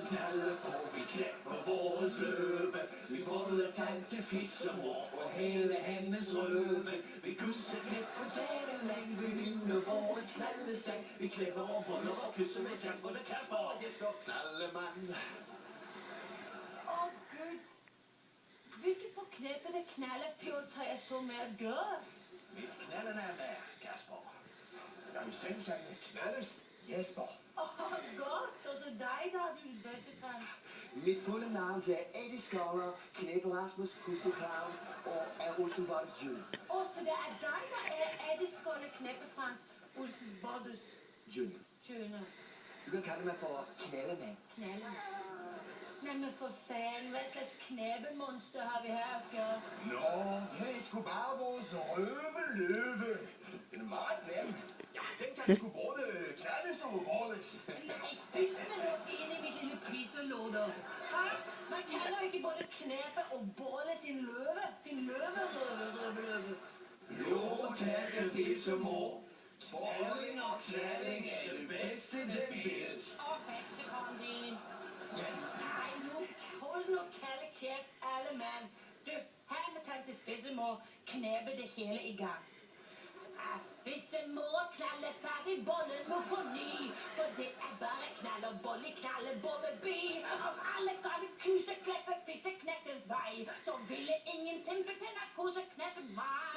knalde på, vi knæpper vores løbe. Vi boller tante fissemor og hele hendes røve. Vi kysser knæpper dagen lang, vi vinder vores knaldesang. Vi knæpper og boller og kysser med sang, både Kasper og Jesper Knaldemand. Åh Gud, hvilket forknæppede knaldefjols har jeg så med at gøre? Mit knaldenavn er Kasper. Jeg vil selv kalde knaldes Jesper. Godt, så dig, der er din bedste Frans. Mit fulde navn er Eddie Scholar, Knæppe Rasmus Pusseklavn og er Olsenbottes Junior. Så det er dig, der er Eddie Scholar Knæppe Frans Olsenbottes Junior. Du kan kalde mig for Knaldemand. Knalder. Men for fanden, hvad slags knæbemonster har vi her at gøre? Nå, det er sgu bare vores røveløve. Den er meget nem. Ja, den kan sgu både knaldes og bolles. Nej, fisk med luk ind i mit lille pisselåder. Man kan jo ikke både knæppe og bolle sin løve. Sin løve. Jo, tante fissemor. Bolling og knalling er det bedste, det ved. Faksekondien. Nej, hold nu kalde kæft, alle mand. Du, her med tante fissemor knæppe det hele i gang. Fissemor knalle fat i bollen nu på ny. For det er bare knald og bolle bi. Om alle godt vil kysse knæppe fisseknækkens vej, så ville ingen simpelthen at kysse knæppen mig.